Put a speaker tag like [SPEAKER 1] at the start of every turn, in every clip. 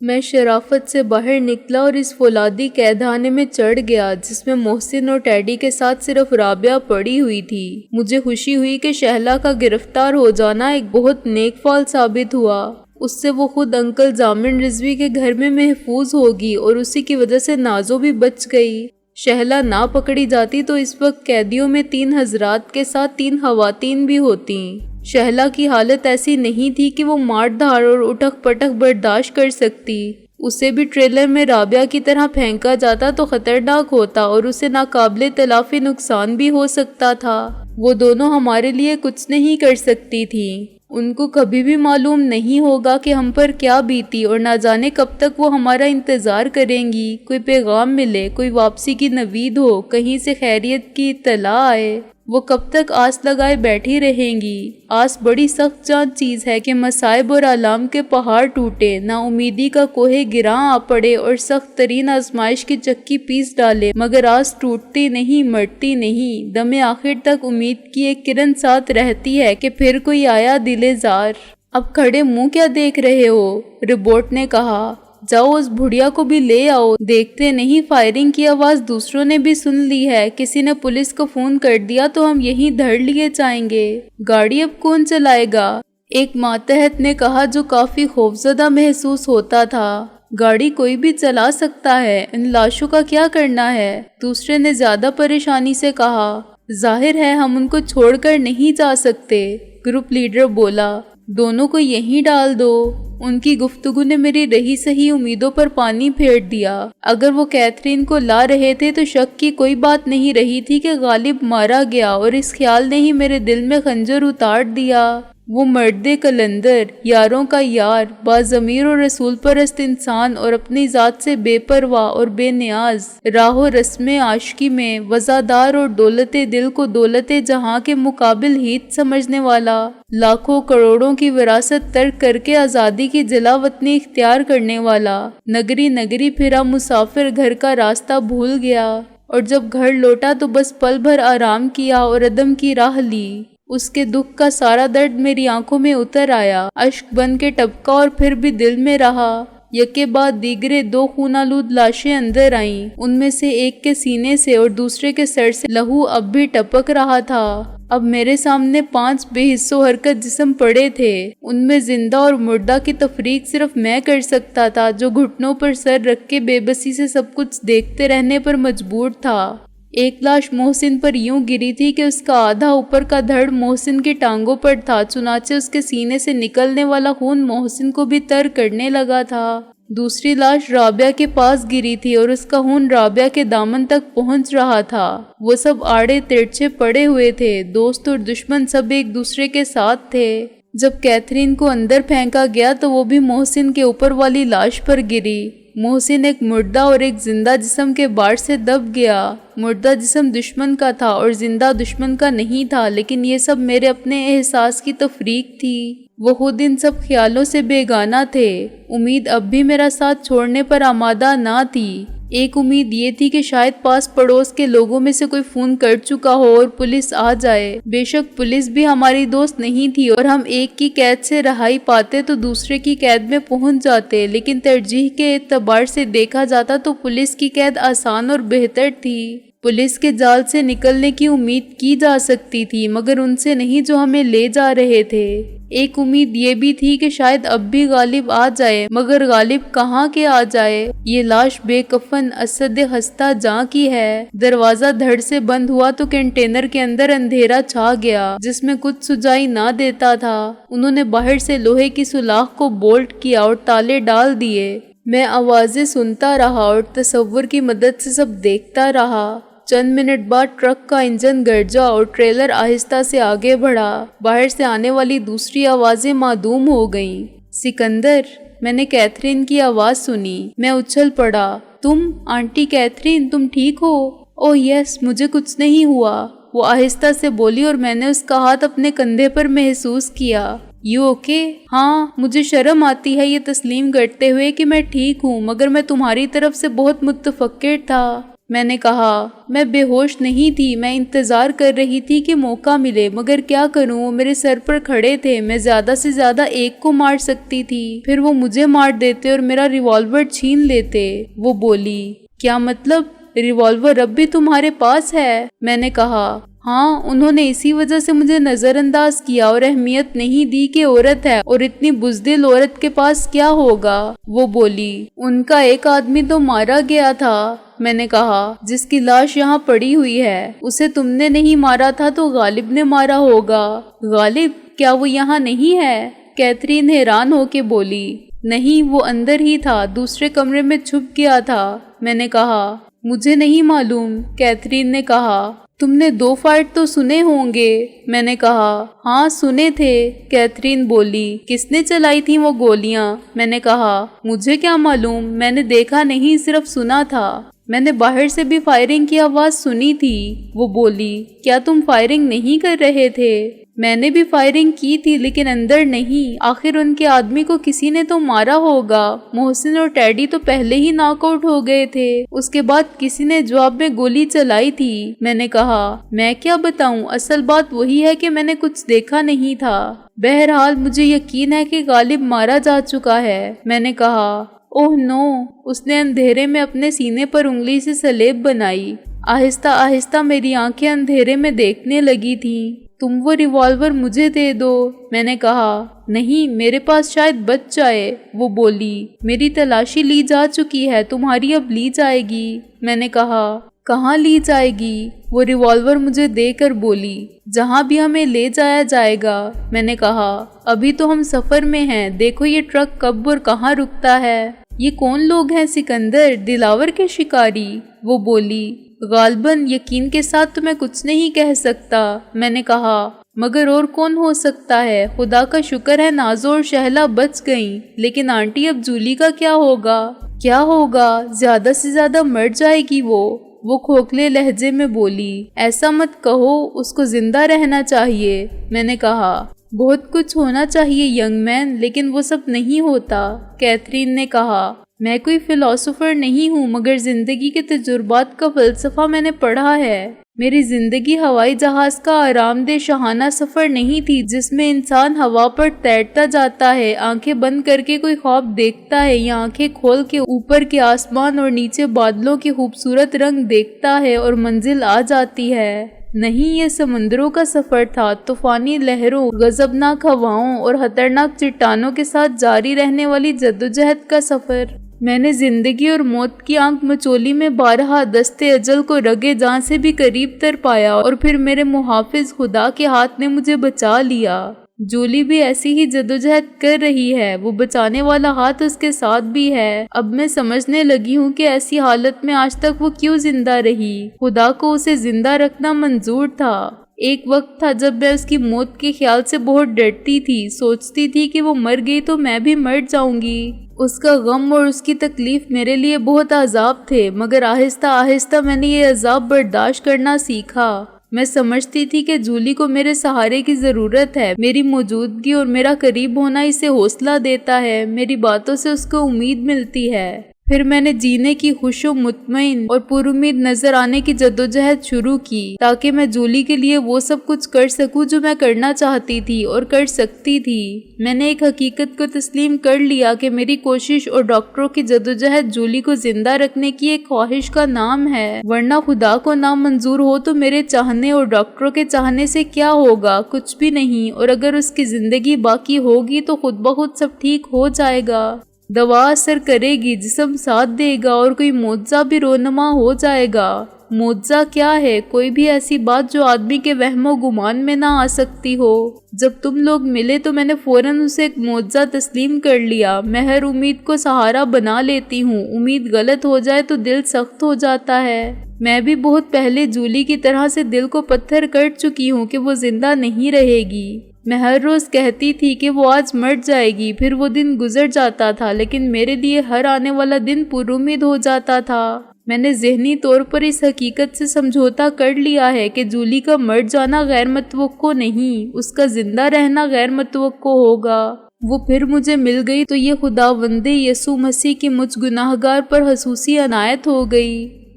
[SPEAKER 1] میں شرافت سے باہر نکلا اور اس فولادی قیدخانے میں چڑھ گیا جس میں محسن اور ٹیڈی کے ساتھ صرف رابعہ پڑی ہوئی تھی۔ مجھے خوشی ہوئی کہ شہلا کا گرفتار ہو جانا ایک بہت نیک فال ثابت ہوا۔ اس سے وہ خود انکل ضامن رضوی کے گھر میں محفوظ ہوگی اور اسی کی وجہ سے نازو بھی بچ گئی۔ شہلا نہ پکڑی جاتی تو اس وقت قیدیوں میں 3 حضرات کے ساتھ 3 خواتین بھی ہوتی۔ شہلا کی حالت ایسی نہیں تھی کہ وہ مار دھاڑ اور اٹھک پٹک برداشت کر سکتی۔ اسے بھی ٹریلر میں رابعہ کی طرح پھینکا جاتا تو خطرناک ہوتا اور اسے ناقابل تلافی نقصان بھی ہو سکتا تھا۔ وہ دونوں ہمارے لیے کچھ نہیں کر سکتی تھیں۔ ان کو کبھی بھی معلوم نہیں ہوگا کہ ہم پر کیا بیتی اور نہ جانے کب تک وہ ہمارا انتظار کریں گی۔ کوئی پیغام ملے، کوئی واپسی کی نوید ہو، کہیں سے خیریت کی اطلاع آئے، وہ کب تک آس لگائے بیٹھی رہیں گی۔ آس بڑی سخت جان چیز ہے کہ مصائب اور آلام کے پہاڑ ٹوٹے، نا امیدی کا کوہ گراں آ پڑے اور سخت ترین آزمائش کی چکی پیس ڈالے، مگر آس ٹوٹتی نہیں، مرتی نہیں۔ دم آخر تک امید کی ایک کرن ساتھ رہتی ہے کہ پھر کوئی آیا دل زار۔ اب کھڑے منہ کیا دیکھ رہے ہو؟ ربورٹ نے کہا۔ جاؤ اس بڑھیا کو بھی لے آؤ۔ دیکھتے نہیں فائرنگ کی آواز دوسروں نے بھی سن لی ہے، کسی نے پولیس کو فون کر دیا تو ہم یہیں دھڑ لیے جائیں گے۔ گاڑی اب کون چلائے گا؟ ایک ماتحت نے کہا جو کافی خوفزدہ محسوس ہوتا تھا۔ گاڑی کوئی بھی چلا سکتا ہے، ان لاشوں کا کیا کرنا ہے؟ دوسرے نے زیادہ پریشانی سے کہا۔ ظاہر ہے ہم ان کو چھوڑ کر نہیں جا سکتے، گروپ لیڈر بولا۔ دونوں کو یہیں ڈال دو۔ ان کی گفتگو نے میری رہی سہی امیدوں پر پانی پھیر دیا۔ اگر وہ کیتھرین کو لا رہے تھے تو شک کی کوئی بات نہیں رہی تھی کہ غالب مارا گیا، اور اس خیال نے ہی میرے دل میں خنجر اتار دیا۔ وہ مرد کلندر، یاروں کا یار، باضمیر اور رسول پرست انسان، اور اپنی ذات سے بے پرواہ اور بے نیاز، راہ و رسم عاشقی میں وزادار اور دولت دل کو دولت جہاں کے مقابل ہیت سمجھنے والا، لاکھوں کروڑوں کی وراثت ترک کر کے آزادی کی جلا وطنی اختیار کرنے والا، نگری نگری پھرا مسافر گھر کا راستہ بھول گیا، اور جب گھر لوٹا تو بس پل بھر آرام کیا اور عدم کی راہ لی۔ اس کے دکھ کا سارا درد میری آنکھوں میں اتر آیا، اشک بن کے ٹپکا اور پھر بھی دل میں رہا۔ یکے بعد دیگرے 2 خون آلود لاشیں اندر آئیں، ان میں سے ایک کے سینے سے اور دوسرے کے سر سے لہو اب بھی ٹپک رہا تھا۔ اب میرے سامنے 5 بے حس و حرکت جسم پڑے تھے، ان میں زندہ اور مردہ کی تفریق صرف میں کر سکتا تھا، جو گھٹنوں پر سر رکھ کے بے بسی سے سب کچھ دیکھتے رہنے پر مجبور تھا۔ ایک لاش محسن پر یوں گری تھی کہ اس کا آدھا اوپر کا دھڑ محسن کی ٹانگوں پر تھا، چنانچہ اس کے سینے سے نکلنے والا خون محسن کو بھی تر کرنے لگا تھا۔ دوسری لاش رابعہ کے پاس گری تھی اور اس کا خون رابعہ کے دامن تک پہنچ رہا تھا۔ وہ سب آڑے ترچھے پڑے ہوئے تھے، دوست اور دشمن سب ایک دوسرے کے ساتھ تھے۔ جب کیتھرین کو اندر پھینکا گیا تو وہ بھی محسن کے اوپر والی لاش پر گری۔ محسن ایک مردہ اور ایک زندہ جسم کے بار سے دب گیا۔ مردہ جسم دشمن کا تھا اور زندہ دشمن کا نہیں تھا، لیکن یہ سب میرے اپنے احساس کی تفریق تھی۔ وہ خود ان سب خیالوں سے بیگانہ تھے۔ امید اب بھی میرا ساتھ چھوڑنے پر آمادہ نہ تھی۔ ایک امید یہ تھی کہ شاید پاس پڑوس کے لوگوں میں سے کوئی فون کر چکا ہو اور پولیس آ جائے۔ بے شک پولیس بھی ہماری دوست نہیں تھی اور ہم ایک کی قید سے رہائی پاتے تو دوسرے کی قید میں پہنچ جاتے، لیکن ترجیح کے اعتبار سے دیکھا جاتا تو پولیس کی قید آسان اور بہتر تھی۔ پولیس کے جال سے نکلنے کی امید کی جا سکتی تھی، مگر ان سے نہیں جو ہمیں لے جا رہے تھے۔ ایک امید یہ بھی تھی کہ شاید اب بھی غالب آ جائے، مگر غالب کہاں کے آ جائے؟ یہ لاش بے کفن اسد خستہ جاں کی ہے۔ دروازہ دھڑ سے بند ہوا تو کنٹینر کے اندر اندھیرا چھا گیا جس میں کچھ سجائی نہ دیتا تھا۔ انہوں نے باہر سے لوہے کی سوراخ کو بولٹ کیا اور تالے ڈال دیے۔ میں آوازیں سنتا رہا اور تصور کی مدد سے سب دیکھتا رہا۔ چند منٹ بعد ٹرک کا انجن گرجا اور ٹریلر آہستہ سے آگے بڑھا۔ باہر سے آنے والی دوسری آوازیں معدوم ہو گئیں۔ سکندر، میں نے کیتھرین کی آواز سنی۔ میں اچھل پڑا۔ تم، آنٹی کیتھرین، تم ٹھیک ہو؟ اوہ یس، مجھے کچھ نہیں ہوا، وہ آہستہ سے بولی اور میں نے اس کا ہاتھ اپنے کندھے پر محسوس کیا۔ You okay? ہاں، مجھے شرم آتی ہے یہ تسلیم کرتے ہوئے کہ میں ٹھیک ہوں، مگر میں تمہاری طرف سے بہت متفکر تھا۔ میں نے کہا میں بے ہوش نہیں تھی، میں انتظار کر رہی تھی کہ موقع ملے، مگر کیا کروں، وہ میرے سر پر کھڑے تھے، میں زیادہ سے زیادہ ایک کو مار سکتی تھی، پھر وہ مجھے مار دیتے اور میرا ریوالور چھین لیتے۔ وہ بولی کیا مطلب، ریوالور اب بھی تمہارے پاس ہے؟ میں نے کہا ہاں، انہوں نے اسی وجہ سے مجھے نظر انداز کیا اور اہمیت نہیں دی کہ عورت ہے، اور اتنی بزدل عورت کے پاس کیا ہوگا۔ وہ بولی ان کا ایک آدمی تو مارا گیا تھا۔ میں نے کہا جس کی لاش یہاں پڑی ہوئی ہے، اسے تم نے نہیں مارا تھا تو غالب نے مارا ہوگا۔ غالب؟ کیا وہ یہاں نہیں ہے؟ کیتھرین حیران ہو کے بولی نہیں، وہ اندر ہی تھا، دوسرے کمرے میں چھپ گیا تھا۔ میں نے کہا مجھے نہیں معلوم۔ کیتھرین نے کہا تم نے 2 فائٹ تو سنے ہوں گے۔ میں نے کہا ہاں سنے تھے۔ کیتھرین بولی کس نے چلائی تھی وہ گولیاں؟ میں نے کہا مجھے کیا معلوم، میں نے دیکھا نہیں، صرف سنا تھا۔ میں نے باہر سے بھی فائرنگ کی آواز سنی تھی۔ وہ بولی کیا تم فائرنگ نہیں کر رہے تھے؟ میں نے بھی فائرنگ کی تھی لیکن اندر نہیں، آخر ان کے آدمی کو کسی نے تو مارا ہوگا۔ محسن اور ٹیڈی تو پہلے ہی ناک آؤٹ ہو گئے تھے، اس کے بعد کسی نے جواب میں گولی چلائی تھی۔ میں نے کہا میں کیا بتاؤں، اصل بات وہی ہے کہ میں نے کچھ دیکھا نہیں تھا۔ بہرحال مجھے یقین ہے کہ غالب مارا جا چکا ہے۔ میں نے کہا اوہ نو۔ اس نے اندھیرے میں اپنے سینے پر انگلی سے سلیب بنائی۔ آہستہ آہستہ میری آنکھیں اندھیرے میں دیکھنے لگی تھیں۔ تم وہ ریوالور مجھے دے دو۔ میں نے کہا نہیں، میرے پاس شاید بچ جائے۔ وہ بولی میری تلاشی لی جا چکی ہے، تمہاری اب لی جائے گی۔ میں نے کہا کہاں لی جائے گی؟ وہ ریوالور مجھے دے کر بولی جہاں بھی ہمیں لے جایا جائے گا۔ میں نے کہا ابھی تو ہم سفر میں ہیں، دیکھو یہ ٹرک کب اور کہاں رکتا ہے۔ یہ کون لوگ ہیں سکندر، دلاور کے شکاری؟ وہ بولی غالباً یقین کے ساتھ تو میں کچھ نہیں کہہ سکتا۔ میں نے کہا مگر اور کون ہو سکتا ہے؟ خدا کا شکر ہے نازو اور شہلا بچ گئیں، لیکن آنٹی اب جولی کا کیا ہوگا؟ کیا ہوگا؟ زیادہ سے زیادہ مر جائے گی وہ کھوکھلے لہجے میں بولی ایسا مت کہو، اس کو زندہ رہنا چاہیے۔ میں نے کہا بہت کچھ ہونا چاہیے ینگ مین، لیکن وہ سب نہیں ہوتا۔ کیتھرین نے کہا میں کوئی فلاسفر نہیں ہوں، مگر زندگی کے تجربات کا فلسفہ میں نے پڑھا ہے۔ میری زندگی ہوائی جہاز کا آرام دہ شاہانہ سفر نہیں تھی جس میں انسان ہوا پر تیرتا جاتا ہے، آنکھیں بند کر کے کوئی خواب دیکھتا ہے، یا آنکھیں کھول کے اوپر کے آسمان اور نیچے بادلوں کے خوبصورت رنگ دیکھتا ہے اور منزل آ جاتی ہے۔ نہیں، یہ سمندروں کا سفر تھا، طوفانی لہروں، غضبناک ہواؤں اور خطرناک چٹانوں کے ساتھ جاری رہنے والی جدوجہد کا سفر۔ میں نے زندگی اور موت کی آنکھ مچولی میں بارہا دستے اجل کو رگے جان سے بھی قریب تر پایا، اور پھر میرے محافظ خدا کے ہاتھ نے مجھے بچا لیا۔ جولی بھی ایسی ہی جدوجہد کر رہی ہے، وہ بچانے والا ہاتھ اس کے ساتھ بھی ہے۔ اب میں سمجھنے لگی ہوں کہ ایسی حالت میں آج تک وہ کیوں زندہ رہی۔ خدا کو اسے زندہ رکھنا منظور تھا۔ ایک وقت تھا جب میں اس کی موت کے خیال سے بہت ڈرتی تھی، سوچتی تھی کہ وہ مر گئی تو میں بھی مر جاؤں گی۔ اس کا غم اور اس کی تکلیف میرے لیے بہت عذاب تھے، مگر آہستہ آہستہ میں نے یہ عذاب برداشت کرنا سیکھا۔ میں سمجھتی تھی کہ جولی کو میرے سہارے کی ضرورت ہے، میری موجودگی اور میرا قریب ہونا اسے حوصلہ دیتا ہے، میری باتوں سے اس کو امید ملتی ہے۔ پھر میں نے جینے کی خوش و مطمئن اور پر امید نظر آنے کی جدوجہد شروع کی، تاکہ میں جولی کے لیے وہ سب کچھ کر سکوں جو میں کرنا چاہتی تھی اور کر سکتی تھی۔ میں نے ایک حقیقت کو تسلیم کر لیا کہ میری کوشش اور ڈاکٹروں کی جدوجہد جولی کو زندہ رکھنے کی ایک خواہش کا نام ہے، ورنہ خدا کو نامنظور ہو تو میرے چاہنے اور ڈاکٹروں کے چاہنے سے کیا ہوگا؟ کچھ بھی نہیں، اور اگر اس کی زندگی باقی ہوگی تو خود بخود سب ٹھیک ہو جائے گا۔ دوا اثر کرے گی، جسم ساتھ دے گا، اور کوئی معجزہ بھی رونما ہو جائے گا۔ معجزہ کیا ہے؟ کوئی بھی ایسی بات جو آدمی کے وہم و گمان میں نہ آ سکتی ہو۔ جب تم لوگ ملے تو میں نے فوراً اسے ایک معجزہ تسلیم کر لیا۔ میں ہر امید کو سہارا بنا لیتی ہوں، امید غلط ہو جائے تو دل سخت ہو جاتا ہے۔ میں بھی بہت پہلے جولی کی طرح سے دل کو پتھر کر چکی ہوں کہ وہ زندہ نہیں رہے گی۔ میں ہر روز کہتی تھی کہ وہ آج مر جائے گی، پھر وہ دن گزر جاتا تھا، لیکن میرے لیے ہر آنے والا دن پر امید ہو جاتا تھا۔ میں نے ذہنی طور پر اس حقیقت سے سمجھوتا کر لیا ہے کہ جولی کا مر جانا غیر متوقع نہیں، اس کا زندہ رہنا غیر متوقع ہوگا۔ وہ پھر مجھے مل گئی تو یہ خداوند یسوع مسیح کی مجھ گناہگار پر خصوصی عنایت ہو گئی۔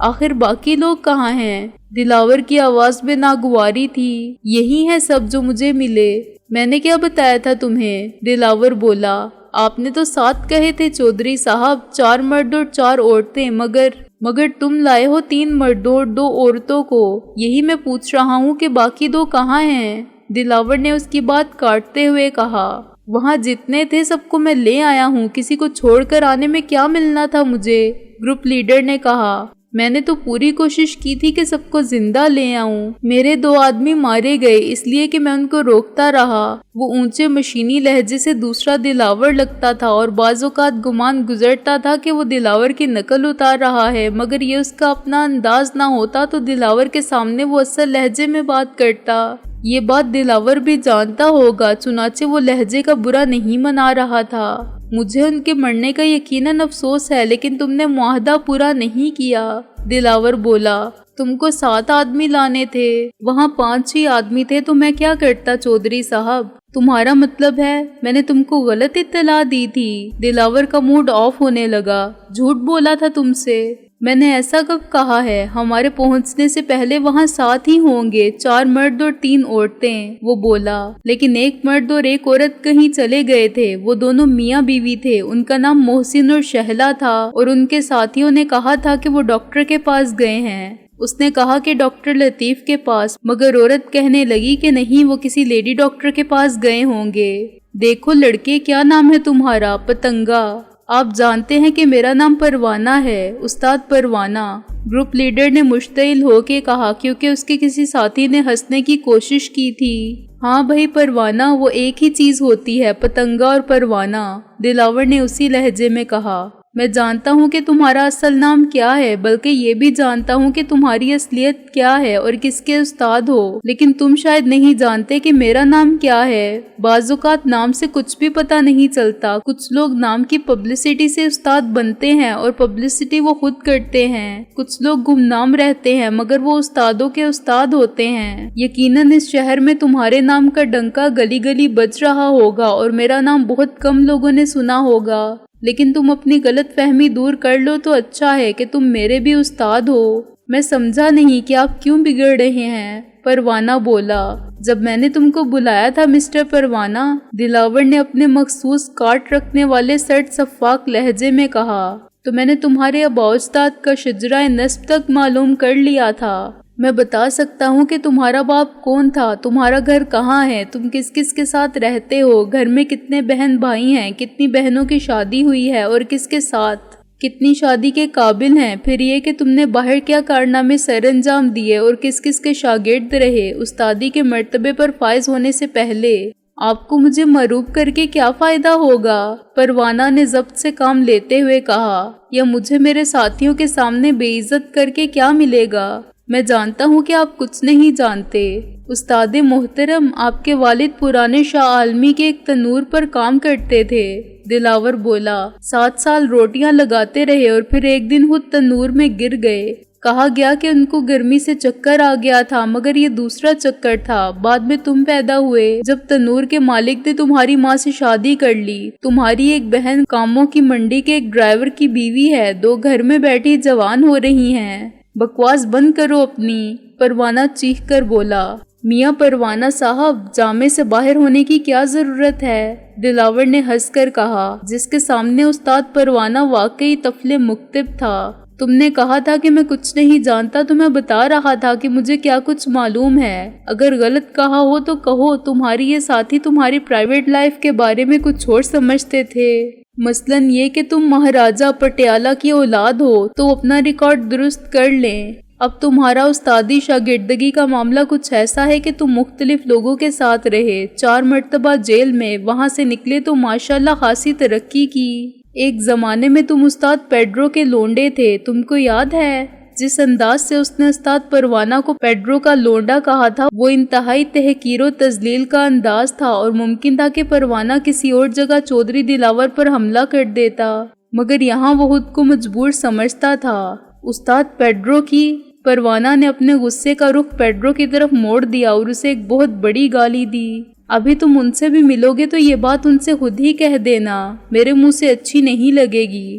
[SPEAKER 1] آخر باقی لوگ کہاں ہیں؟ دلاور کی آواز میں ناگواری تھی۔ یہی ہیں سب جو مجھے ملے۔ میں نے کیا بتایا تھا تمہیں؟ دلاور بولا۔ آپ نے تو 7 کہے تھے چودھری صاحب، 4 مرد اور 4 عورتیں، مگر تم لائے ہو 3 مردوں اور 2 عورتوں کو۔ یہی میں پوچھ رہا ہوں کہ باقی 2 کہاں ہیں؟ دلاور نے اس کی بات کاٹتے ہوئے کہا۔ وہاں جتنے تھے سب کو میں لے آیا ہوں، کسی کو چھوڑ کر آنے میں کیا ملنا تھا مجھے؟ گروپ لیڈر نے کہا۔ میں نے تو پوری کوشش کی تھی کہ سب کو زندہ لے آؤں۔ میرے 2 آدمی مارے گئے اس لیے کہ میں ان کو روکتا رہا۔ وہ اونچے مشینی لہجے سے دوسرا دلاور لگتا تھا اور بعض اوقات گمان گزرتا تھا کہ وہ دلاور کی نقل اتار رہا ہے، مگر یہ اس کا اپنا انداز نہ ہوتا تو دلاور کے سامنے وہ اصل لہجے میں بات کرتا۔ یہ بات دلاور بھی جانتا ہوگا، چنانچہ وہ لہجے کا برا نہیں منا رہا تھا۔ مجھے ان کے مرنے کا یقیناً افسوس ہے، لیکن تم نے معاہدہ پورا نہیں کیا، دلاور بولا۔ تم کو 7 آدمی لانے تھے، وہاں 5 ہی آدمی تھے، تو میں کیا کرتا چودھری صاحب؟ تمہارا مطلب ہے میں نے تم کو غلط اطلاع دی تھی؟ دلاور کا موڈ آف ہونے لگا۔ جھوٹ بولا تھا تم سے؟ میں نے ایسا کب کہا ہے؟ ہمارے پہنچنے سے پہلے وہاں 7 ہی ہوں گے، 4 مرد اور 3 عورتیں، وہ بولا۔ لیکن 1 مرد اور 1 عورت کہیں چلے گئے تھے، وہ دونوں میاں بیوی تھے، ان کا نام محسن اور شہلا تھا، اور ان کے ساتھیوں نے کہا تھا کہ وہ ڈاکٹر کے پاس گئے ہیں۔ اس نے کہا کہ ڈاکٹر لطیف کے پاس، مگر عورت کہنے لگی کہ نہیں، وہ کسی لیڈی ڈاکٹر کے پاس گئے ہوں گے۔ دیکھو لڑکے، کیا نام ہے تمہارا؟ پتنگا۔ آپ جانتے ہیں کہ میرا نام پروانہ ہے، استاد پروانہ، گروپ لیڈر نے مشتعل ہو کے کہا، کیونکہ اس کے کسی ساتھی نے ہنسنے کی کوشش کی تھی۔ ہاں بھائی پروانہ، وہ ایک ہی چیز ہوتی ہے، پتنگا اور پروانہ، دلاور نے اسی لہجے میں کہا۔ میں جانتا ہوں کہ تمہارا اصل نام کیا ہے، بلکہ یہ بھی جانتا ہوں کہ تمہاری اصلیت کیا ہے اور کس کے استاد ہو، لیکن تم شاید نہیں جانتے کہ میرا نام کیا ہے۔ بعض اوقات نام سے کچھ بھی پتہ نہیں چلتا۔ کچھ لوگ نام کی پبلسٹی سے استاد بنتے ہیں اور پبلسٹی وہ خود کرتے ہیں۔ کچھ لوگ گمنام رہتے ہیں مگر وہ استادوں کے استاد ہوتے ہیں۔ یقیناً اس شہر میں تمہارے نام کا ڈنکا گلی گلی بج رہا ہوگا اور میرا نام بہت کم لوگوں نے سنا ہوگا، لیکن تم اپنی غلط فہمی دور کر لو تو اچھا ہے کہ تم میرے بھی استاد ہو۔ میں سمجھا نہیں کہ آپ کیوں بگڑ رہے ہیں، پروانہ بولا۔ جب میں نے تم کو بلایا تھا مسٹر پروانہ، دلاور نے اپنے مخصوص کاٹ رکھنے والے سرد شفاف لہجے میں کہا، تو میں نے تمہارے آباء و اجداد کا شجرہ نسب تک معلوم کر لیا تھا۔ میں بتا سکتا ہوں کہ تمہارا باپ کون تھا، تمہارا گھر کہاں ہے، تم کس کس کے ساتھ رہتے ہو، گھر میں کتنے بہن بھائی ہیں، کتنی بہنوں کی شادی ہوئی ہے اور کس کے ساتھ، کتنی شادی کے قابل ہیں، پھر یہ کہ تم نے باہر کیا کارنامے سر انجام دیے اور کس کس کے شاگرد رہے استادی کے مرتبے پر فائز ہونے سے پہلے۔ آپ کو مجھے مروب کر کے کیا فائدہ ہوگا، پروانہ نے ضبط سے کام لیتے ہوئے کہا، یا مجھے میرے ساتھیوں کے سامنے بے عزت کر کے کیا ملے گا؟ میں جانتا ہوں کہ آپ کچھ نہیں جانتے۔ استاد محترم، آپ کے والد پرانے شاہ عالمی کے ایک تنور پر کام کرتے تھے، دلاور بولا۔ 7 سال روٹیاں لگاتے رہے اور پھر ایک دن خود تنور میں گر گئے۔ کہا گیا کہ ان کو گرمی سے چکر آ گیا تھا، مگر یہ دوسرا چکر تھا۔ بعد میں تم پیدا ہوئے، جب تنور کے مالک نے تمہاری ماں سے شادی کر لی۔ تمہاری ایک بہن کاموں کی منڈی کے ایک ڈرائیور کی بیوی ہے، 2 گھر میں بیٹھی جوان ہو رہی ہیں۔ بکواس بند کرو اپنی، پروانہ چیخ کر بولا۔ میاں پروانہ صاحب، جامے سے باہر ہونے کی کیا ضرورت ہے، دلاور نے ہنس کر کہا، جس کے سامنے استاد پروانہ واقعی طفل مکتب تھا۔ تم نے کہا تھا کہ میں کچھ نہیں جانتا، تو میں بتا رہا تھا کہ مجھے کیا کچھ معلوم ہے۔ اگر غلط کہا ہو تو کہو، تمہاری یہ ساتھی تمہاری پرائیویٹ لائف کے بارے میں کچھ اور سمجھتے تھے، مثلاً یہ کہ تم مہاراجہ پٹیالہ کی اولاد ہو، تو اپنا ریکارڈ درست کر لیں۔ اب تمہارا استادی شاگردگی کا معاملہ کچھ ایسا ہے کہ تم مختلف لوگوں کے ساتھ رہے، 4 مرتبہ جیل میں، وہاں سے نکلے تو ماشاءاللہ خاصی ترقی کی۔ ایک زمانے میں تم استاد پیڈرو کے لونڈے تھے، تم کو یاد ہے؟ جس انداز سے اس نے استاد پروانہ کو پیڈرو کا لونڈا کہا تھا، وہ انتہائی تحقیر و تذلیل کا انداز تھا، اور ممکن تھا کہ پروانہ کسی اور جگہ چودھری دلاور پر حملہ کر دیتا، مگر یہاں وہ خود کو مجبور سمجھتا تھا۔ استاد پیڈرو کی، پروانہ نے اپنے غصے کا رخ پیڈرو کی طرف موڑ دیا اور اسے ایک بہت بڑی گالی دی۔ ابھی تم ان سے بھی ملو گے تو یہ بات ان سے خود ہی کہہ دینا، میرے منہ سے اچھی نہیں لگے گی،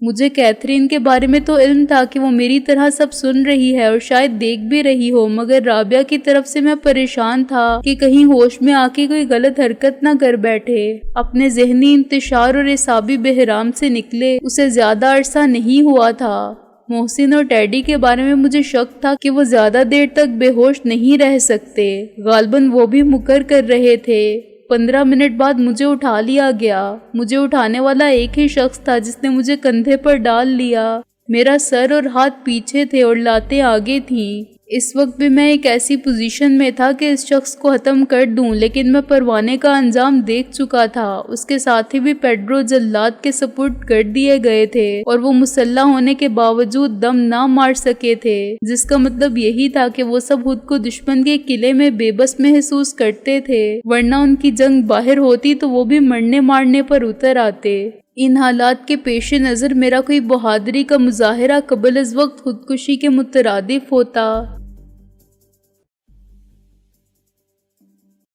[SPEAKER 1] مجھے کیتھرین کے بارے میں تو علم تھا کہ وہ میری طرح سب سن رہی ہے اور شاید دیکھ بھی رہی ہو، مگر رابعہ کی طرف سے میں پریشان تھا کہ کہیں ہوش میں آ کے کوئی غلط حرکت نہ کر بیٹھے، اپنے ذہنی انتشار اور اعصابی بحران سے نکلے اسے زیادہ عرصہ نہیں ہوا تھا۔ محسن اور ٹیڈی کے بارے میں مجھے شک تھا کہ وہ زیادہ دیر تک بے ہوش نہیں رہ سکتے، غالباً وہ بھی مکر کر رہے تھے۔ 15 منٹ بعد مجھے اٹھا لیا گیا۔ مجھے اٹھانے والا ایک ہی شخص تھا جس نے مجھے کندھے پر ڈال لیا۔ میرا سر اور ہاتھ پیچھے تھے اور لاتیں آگے تھیں۔ اس وقت بھی میں ایک ایسی پوزیشن میں تھا کہ اس شخص کو ختم کر دوں، لیکن میں پروانے کا انجام دیکھ چکا تھا۔ اس کے ساتھی بھی پیڈرو جلاد کے سپرد کر دیے گئے تھے اور وہ مسلح ہونے کے باوجود دم نہ مار سکے تھے، جس کا مطلب یہی تھا کہ وہ سب خود کو دشمن کے قلعے میں بے بس محسوس کرتے تھے، ورنہ ان کی جنگ باہر ہوتی تو وہ بھی مرنے مارنے پر اتر آتے۔ ان حالات کے پیش نظر میرا کوئی بہادری کا مظاہرہ قبل از وقت خودکشی کے مترادف ہوتا۔